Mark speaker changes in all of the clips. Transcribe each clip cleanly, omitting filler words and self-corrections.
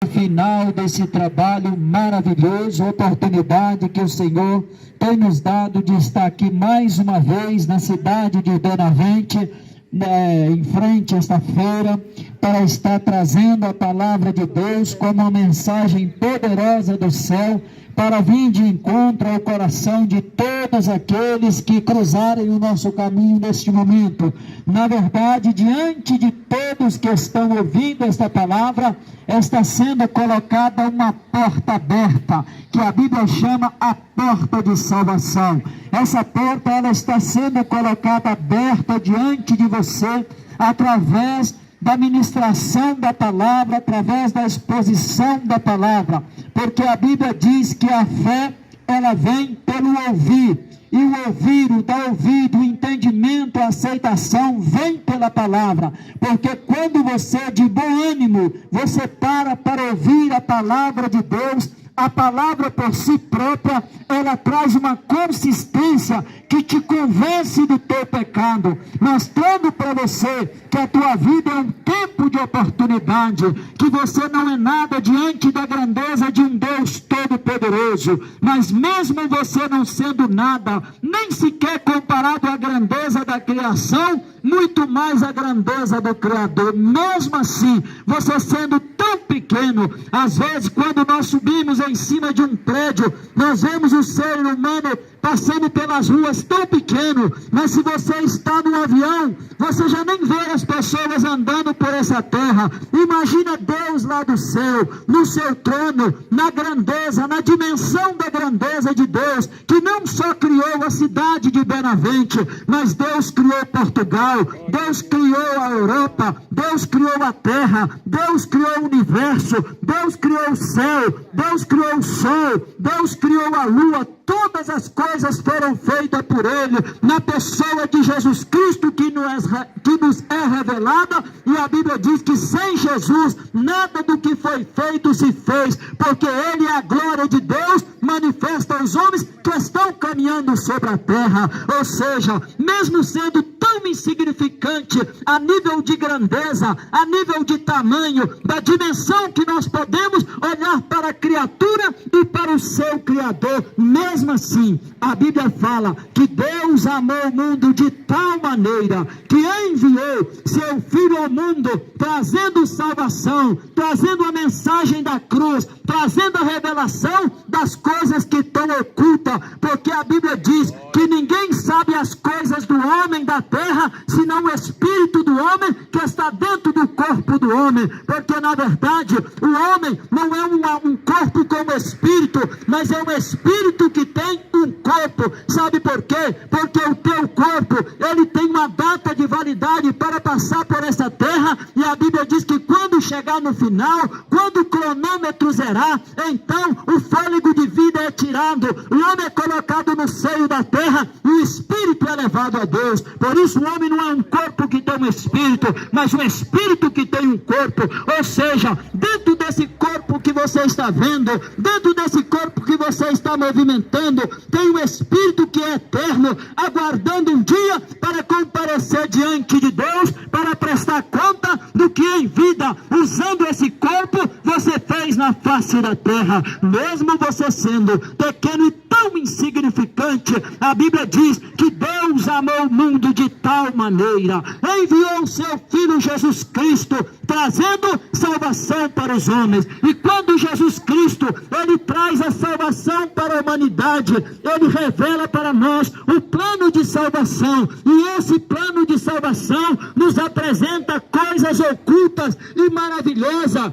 Speaker 1: final desse trabalho maravilhoso, oportunidade que o Senhor tem nos dado de estar aqui mais uma vez na cidade de Benavente, em frente a esta feira, para estar trazendo a palavra de Deus como uma mensagem poderosa do céu, para vir de encontro ao coração de todos aqueles que cruzarem o nosso caminho neste momento. Na verdade, diante de todos que estão ouvindo esta palavra, está sendo colocada uma porta aberta, que a Bíblia chama a porta de salvação. Essa porta, ela está sendo colocada aberta diante de você, através da ministração da palavra, através da exposição da palavra, porque a Bíblia diz que a fé, ela vem pelo ouvir, e o ouvir, o dar ouvido, o entendimento, a aceitação vem pela palavra, porque quando você de bom ânimo, você para ouvir a palavra de Deus, a palavra por si própria, ela traz uma consistência que te convence do teu pecado, mostrando para você que a tua vida é um tempo de oportunidade, que você não é nada diante da grandeza de um Deus todo-poderoso, mas mesmo você não sendo nada, nem sequer comparado à grandeza da criação, muito mais a grandeza do Criador, mesmo assim, você sendo tão pequeno, às vezes quando nós subimos em cima de um prédio, nós vemos o ser humano passando pelas ruas tão pequeno, mas se você está no avião, você já nem vê as pessoas andando por essa terra. Imagina Deus lá do céu, no seu trono, na grandeza, na dimensão da grandeza de Deus, que não só criou a cidade de Benavente, mas Deus criou Portugal, Deus criou a Europa, Deus criou a terra, Deus criou o universo, Deus criou o céu, Deus criou o sol, Deus criou a lua. Todas as coisas foram feitas por Ele, na pessoa de Jesus Cristo, que nos é revelada, e a Bíblia diz que sem Jesus, nada do que foi feito se fez, porque Ele é a glória de Deus, manifesta aos homens que estão caminhando sobre a terra. Ou seja, mesmo sendo tão insignificante, a nível de grandeza, a nível de tamanho, da dimensão que nós podemos olhar para a criatura e para o seu Criador, mesmo assim, a Bíblia fala que Deus amou o mundo de tal maneira que enviou seu Filho ao mundo, trazendo salvação, trazendo a mensagem da cruz, trazendo a revelação das coisas que estão ocultas, porque a Bíblia diz que ninguém sabe as coisas do homem da terra, senão o Espírito do homem que está dentro do corpo do homem, porque na verdade o homem não é um corpo como espírito, mas é um espírito que tem um corpo. Sabe por quê? Porque o teu corpo, ele tem uma data de validade para passar por essa terra, e a Bíblia diz que quando chegar no final, quando o cronômetro zerar, então o fôlego de vida é tirado, o homem é colocado no seio da terra, e o espírito é levado a Deus. Por isso o homem não é um corpo que tem um espírito, mas um espírito que tem um corpo. Ou seja, dentro desse corpo que você está vendo, dentro desse corpo que você está movimentando, tem um espírito que é eterno, aguardando um dia para comparecer diante de Deus, para prestar conta do que em vida, usando esse corpo, você fez na face da terra. Mesmo você sendo pequeno e tão insignificante, a Bíblia diz que Deus amou o mundo de tal maneira, enviou o seu Filho Jesus Cristo, trazendo salvação para os homens. E quando Jesus Cristo, ele traz a salvação para a humanidade, ele revela para nós o plano de salvação, e esse plano de salvação nos apresenta coisas ocultas e maravilhosas,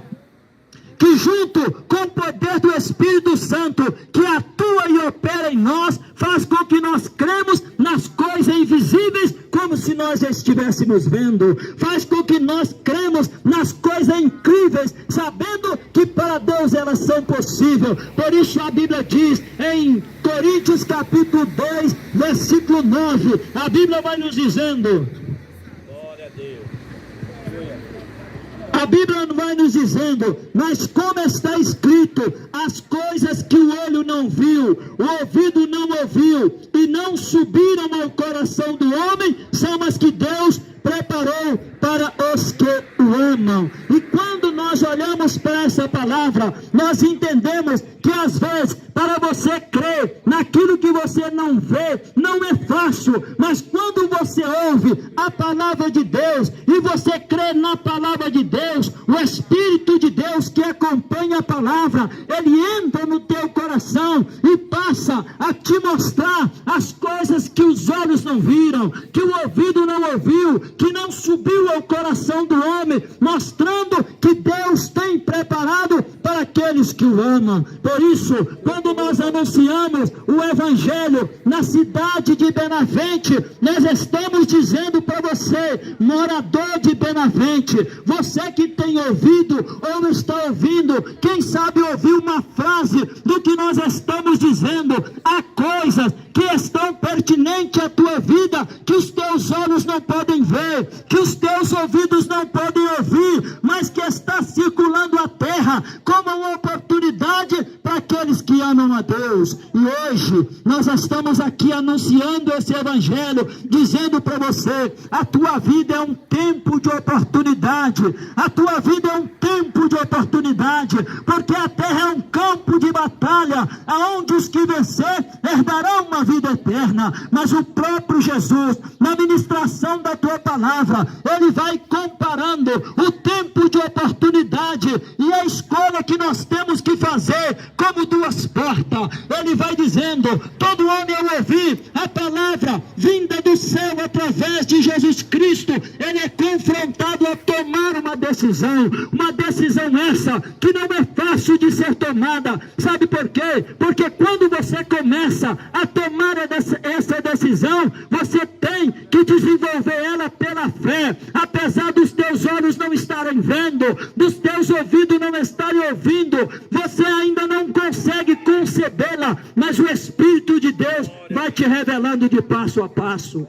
Speaker 1: que junto com o poder do Espírito Santo, que atua e opera em nós, faz com que nós cremos nas coisas invisíveis, como se nós já estivéssemos vendo, faz com que nós cremos nas coisas incríveis, sabendo que para Deus elas são possíveis. Por isso a Bíblia diz em Coríntios capítulo 2, versículo 9, a Bíblia vai nos dizendo, glória a Deus, a Bíblia vai nos dizendo, mas como está escrito, as coisas que o olho não viu, o ouvido não ouviu, e não subiram ao coração do homem, são as que Deus preparou para os que o amam. E quando nós olhamos para essa palavra, nós entendemos que às vezes, para você crer naquilo que você não vê, não é fácil, mas quando você ouve a palavra de Deus, e você crê na palavra de Deus, o Espírito de Deus que acompanha a palavra, ele entra no teu coração, e passa a te mostrar as coisas que os olhos não viram, que o ouvido não ouviu, que não subiu ao coração do homem, mostrando que Deus tem preparado para aqueles que o amam. Por isso, quando nós anunciamos o Evangelho na cidade de Benavente, nós estamos dizendo para você, morador de Benavente, você que tem ouvido ou não está ouvindo, quem sabe ouvir uma frase do que nós estamos dizendo, há coisas que estão pertinentes à tua vida, que os teus olhos não podem ver, que os teus ouvidos não podem ouvir, mas que está circulando a terra como uma oportunidade para aqueles que amam a Deus. E hoje nós estamos aqui anunciando esse Evangelho, dizendo para você, a tua vida é um tempo de oportunidade, a tua vida é um tempo de oportunidade, porque a terra é um campo de batalha, aonde os que vencer herdarão uma vida eterna. Mas o próprio Jesus, na ministração da tua palavra, ele vai comparando o tempo de oportunidade e a escolha que nós temos que fazer como duas portas. Ele vai dizendo, todo homem ao ouvir a palavra vinda do céu através de Jesus Cristo, ele é confrontado a tomar uma decisão essa que não é fácil de ser tomada. Sabe por quê? Porque quando você começa a tomar essa decisão, você tem que desenvolver ela pela fé, apesar dos teus olhos não estarem vendo, dos teus ouvidos não estarem ouvindo, você ainda não consegue concebê-la, mas o Espírito de Deus vai te revelando de passo a passo.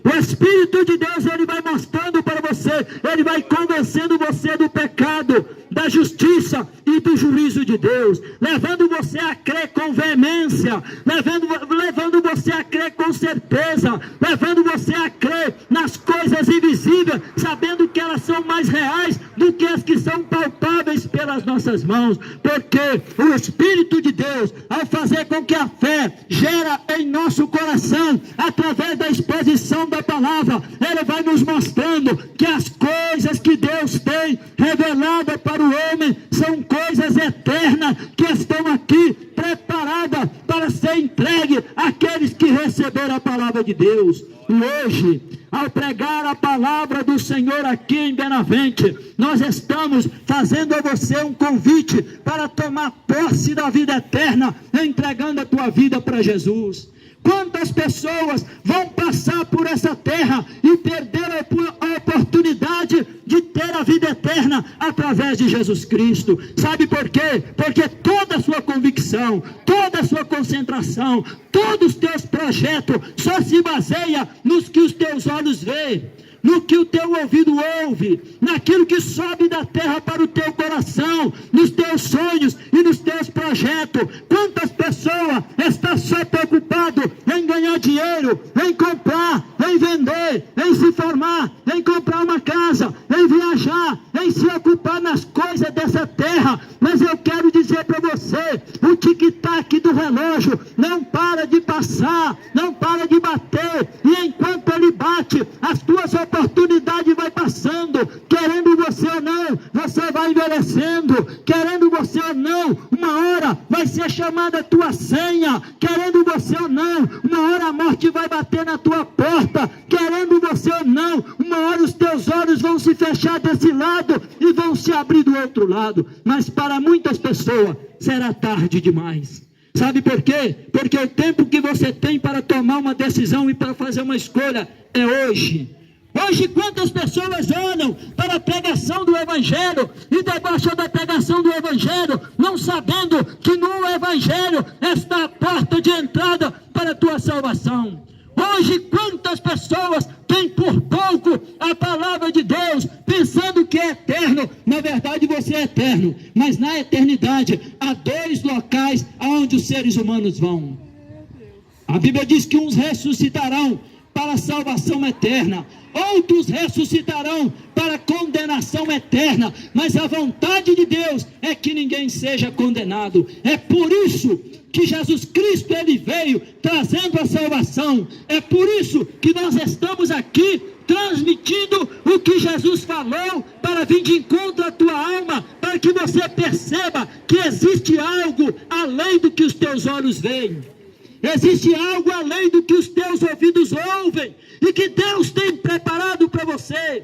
Speaker 1: O Espírito de Deus, ele vai mostrando para você, ele vai convencendo você do pecado, da justiça e do juízo de Deus, levando você a crer com veemência, levando você a crer com certeza, levando você a crer nas coisas invisíveis, sabendo que elas são mais reais do que as que são palpáveis pelas nossas mãos, porque o Espírito de Deus, ao fazer com que a fé gera em nosso coração, através da exposição da palavra, ele vai nos mostrando que as coisas que Deus tem revelado para o homem são coisas eternas que estão aqui preparadas para ser entregue àqueles que receberam a palavra de Deus. E hoje, ao pregar a palavra do Senhor aqui em Benavente, nós estamos fazendo a você um convite para tomar posse da vida eterna, entregando a tua vida para Jesus. Quantas pessoas vão passar por essa terra e perder a oportunidade de ter a vida eterna através de Jesus Cristo? Sabe por quê? Porque toda a sua convicção, toda a sua concentração, todos os teus projetos só se baseia nos que os teus olhos veem, no que o teu ouvido ouve, naquilo que sobe da terra para o teu coração, nos teus sonhos e nos teus projetos. Quantas pessoas estão só preocupadas em ganhar dinheiro, em comprar, em vender, em se formar, em comprar uma casa, em viajar, em se ocupar nas coisas dessa terra? Mas eu quero dizer para você, o tic-tac do relógio não para de passar, não para de bater, e enquanto ele bate, as tuas oportunidade vai passando, querendo você ou não, você vai envelhecendo, querendo você ou não, uma hora vai ser chamada a tua senha, querendo você ou não, uma hora a morte vai bater na tua porta, querendo você ou não, uma hora os teus olhos vão se fechar desse lado e vão se abrir do outro lado, mas para muitas pessoas será tarde demais. Sabe por quê? Porque o tempo que você tem para tomar uma decisão e para fazer uma escolha é hoje. Hoje, quantas pessoas olham para a pregação do Evangelho e debocham da pregação do Evangelho, não sabendo que no Evangelho está a porta de entrada para a tua salvação? Hoje, quantas pessoas têm por pouco a palavra de Deus, pensando que é eterno? Na verdade, você é eterno, mas na eternidade há dois locais aonde os seres humanos vão. A Bíblia diz que uns ressuscitarão para a salvação eterna, outros ressuscitarão para condenação eterna, mas a vontade de Deus é que ninguém seja condenado. É por isso que Jesus Cristo, ele veio trazendo a salvação. É por isso que nós estamos aqui transmitindo o que Jesus falou, para vir de encontro à tua alma, para que você perceba que existe algo além do que os teus olhos veem, existe algo além do que os teus ouvidos ouvem, e que Deus tem preparado para você.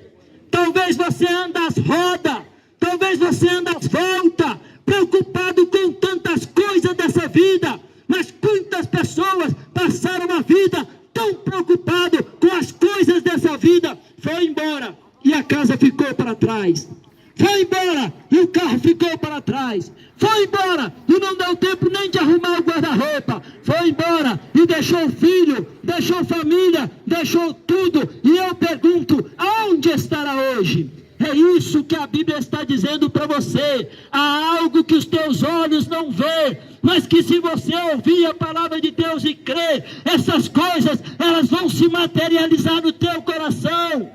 Speaker 1: Talvez você anda às rodas, talvez você anda às voltas, preocupado com tantas coisas dessa vida, mas quantas pessoas passaram a vida tão preocupado com as coisas dessa vida, foi embora e a casa ficou para trás, foi embora e o carro ficou para trás, foi embora e não deu tempo nem de arrumar o guarda-roupa, foi embora e deixou filho, deixou família, deixou tudo. E eu pergunto, aonde estará hoje? É isso que a Bíblia está dizendo para você. Há algo que os teus olhos não vê, mas que se você ouvir a palavra de Deus e crer, essas coisas, elas vão se materializar no teu coração.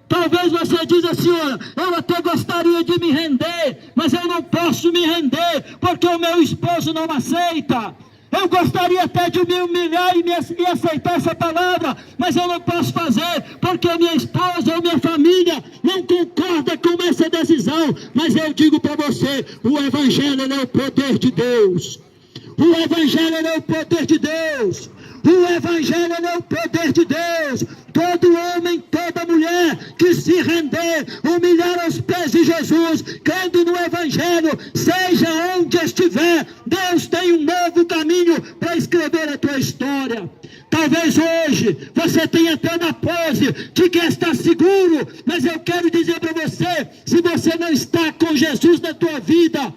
Speaker 1: Talvez você diga assim: olha, eu até gostaria de me render, mas eu não posso me render, porque o meu esposo não aceita. Eu gostaria até de me humilhar e aceitar essa palavra, mas eu não posso fazer, porque minha esposa ou minha família não concorda com essa decisão. Mas eu digo para você, o Evangelho é o poder de Deus. O Evangelho é o poder de Deus. O Evangelho é o poder de Deus. Todo homem, toda mulher que se render, humilhar aos pés de Jesus, crendo no Evangelho, seja onde estiver, Deus tem um novo caminho para escrever a tua história. Talvez hoje você tenha até na pose de que está seguro, mas eu quero dizer para você, se você não está com Jesus na tua vida,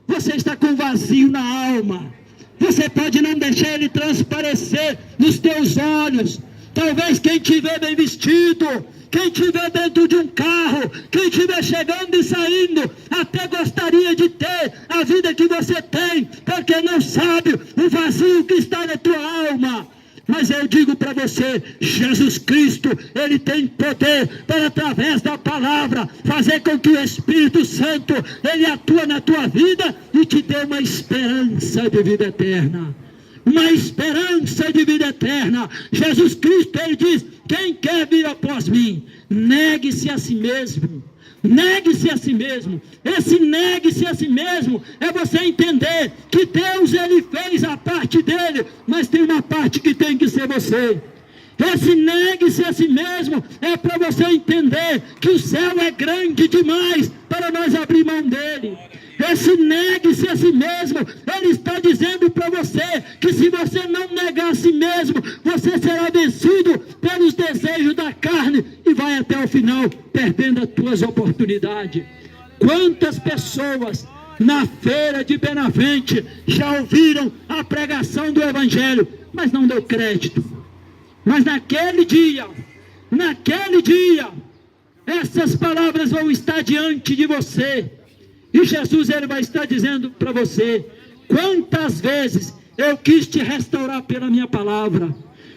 Speaker 1: você está com vazio na alma. Você pode não deixar ele transparecer nos teus olhos. Talvez quem te vê bem vestido, quem te vê dentro de um carro, quem te vê chegando e saindo, até gostaria de ter a vida que você tem, porque não sabe o vazio que está na tua alma. Mas eu digo para você, Jesus Cristo, ele tem poder para, através da palavra, fazer com que o Espírito Santo, ele atua na tua vida e te dê uma esperança de vida eterna. Uma esperança de vida eterna. Jesus Cristo, ele diz: quem quer vir após mim, negue-se a si mesmo. Negue-se a si mesmo. Esse negue-se a si mesmo é você entender que Deus, ele fez a parte dele, mas tem uma parte que tem que ser você. Esse negue-se a si mesmo é para você entender que o céu é grande demais para nós abrir mão dele. Esse negue-se a si mesmo, ele está dizendo para você que se você não negar a si mesmo, você será vencido pelos desejos da carne e vai até o final perdendo as tuas oportunidades. Quantas pessoas na feira de Benavente já ouviram a pregação do Evangelho, mas não deu crédito. Mas naquele dia, essas palavras vão estar diante de você. E Jesus, ele vai estar dizendo para você: quantas vezes eu quis te restaurar pela minha palavra,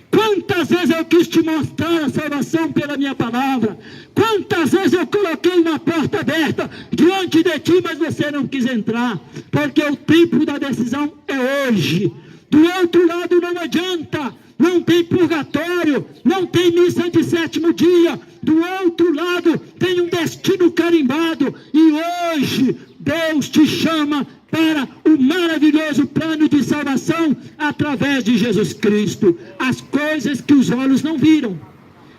Speaker 1: quantas vezes eu quis te mostrar a salvação pela minha palavra, quantas vezes eu coloquei uma porta aberta diante de ti, mas você não quis entrar, porque o tempo da decisão é hoje. Do outro lado não adianta, não tem purgatório, não tem missa de sétimo dia. Do outro lado tem um destino carimbado, e hoje Deus te chama para o maravilhoso plano de salvação através de Jesus Cristo. As coisas que os olhos não viram,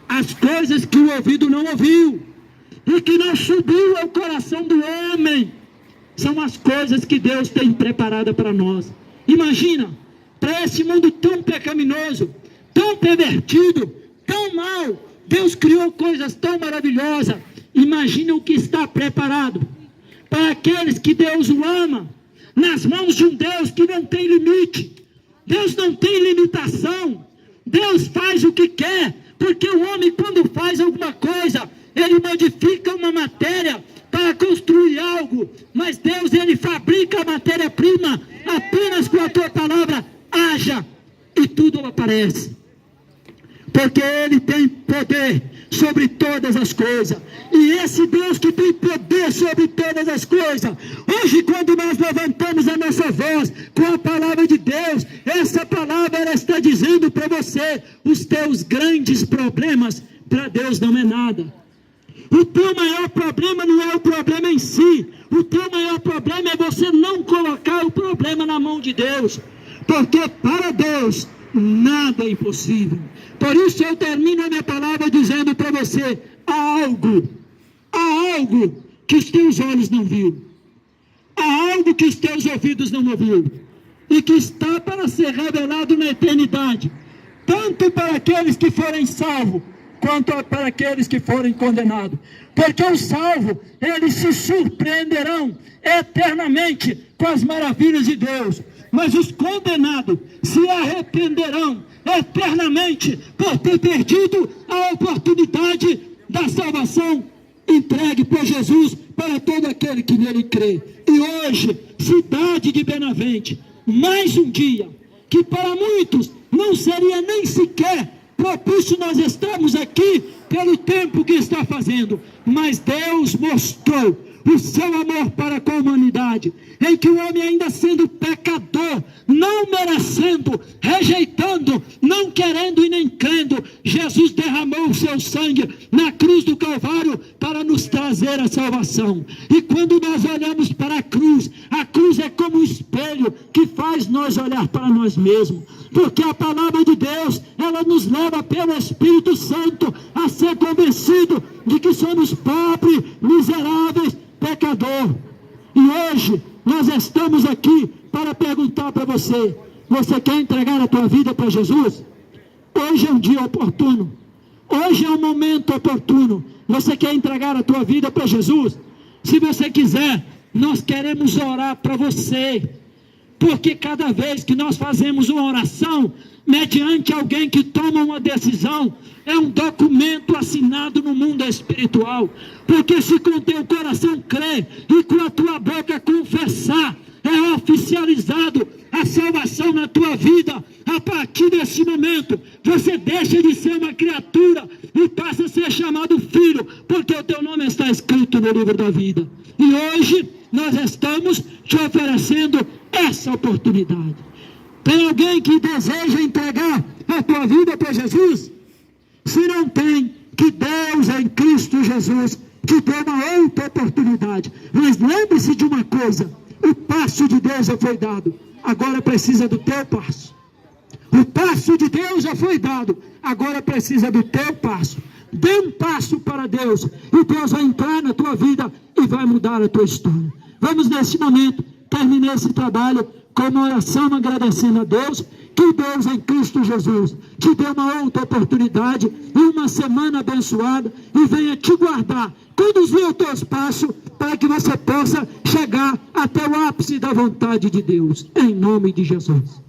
Speaker 1: as coisas que o ouvido não ouviu e que não subiu ao coração do homem, são as coisas que Deus tem preparada para nós. Imagina, para esse mundo tão pecaminoso, tão pervertido, tão mau, Deus criou coisas tão maravilhosas. Imagina o que está preparado para aqueles que Deus o ama, nas mãos de um Deus que não tem limite. Deus não tem limitação. Deus faz o que quer, porque o homem, quando faz alguma coisa, ele modifica uma matéria para construir algo, mas Deus, ele fabrica a matéria-prima apenas com a tua palavra: haja, e tudo aparece. Porque ele tem poder sobre todas as coisas. E esse Deus que tem poder sobre todas as coisas, hoje quando nós levantamos a nossa voz com a palavra de Deus, essa palavra ela está dizendo para você, os teus grandes problemas, para Deus não é nada. O teu maior problema não é o problema em si. O teu maior problema é você não colocar o problema na mão de Deus. Porque para Deus nada é impossível. Por isso eu termino a minha palavra dizendo para você, há algo que os teus olhos não viram. Há algo que os teus ouvidos não ouviram. E que está para ser revelado na eternidade. Tanto para aqueles que forem salvos, quanto para aqueles que forem condenados. Porque os salvos, eles se surpreenderão eternamente com as maravilhas de Deus. Mas os condenados se arrependerão eternamente por ter perdido a oportunidade da salvação entregue por Jesus para todo aquele que nele crê. E hoje, cidade de Benavente, mais um dia, que para muitos não seria nem sequer propício nós estamos aqui pelo tempo que está fazendo, mas Deus mostrou o seu amor para com a humanidade, em que o homem ainda sendo pecador, não merecendo, rejeitando, não querendo e nem crendo, Jesus derramou o seu sangue na cruz do Calvário para nos trazer a salvação. E quando nós olhamos para a cruz é como um espelho que faz nós olhar para nós mesmos, porque a palavra de Deus, ela nos leva pelo Espírito Santo a ser convencido de que somos pobres, miseráveis, pecador. E hoje nós estamos aqui para perguntar para você, você quer entregar a tua vida para Jesus? Hoje é um dia oportuno, hoje é um momento oportuno. Você quer entregar a tua vida para Jesus? Se você quiser, nós queremos orar para você, porque cada vez que nós fazemos uma oração mediante alguém que toma uma decisão, é um documento assinado no mundo espiritual. Porque se com teu coração crer e com a tua boca confessar, é oficializado a salvação na tua vida. A partir desse momento, você deixa de ser uma criatura e passa a ser chamado filho, porque o teu nome está escrito no livro da vida. E hoje nós estamos te oferecendo essa oportunidade. Tem alguém que deseja entregar a tua vida para Jesus? Se não tem, que Deus em Cristo Jesus te dê uma outra oportunidade. Mas lembre-se de uma coisa, o passo de Deus já foi dado, agora precisa do teu passo. O passo de Deus já foi dado, agora precisa do teu passo. Dê um passo para Deus, e Deus vai entrar na tua vida e vai mudar a tua história. Vamos nesse momento terminar esse trabalho com uma oração agradecendo a Deus, que Deus em Cristo Jesus te dê uma outra oportunidade e uma semana abençoada e venha te guardar, conduzir os teus passos para que você possa chegar até o ápice da vontade de Deus, em nome de Jesus.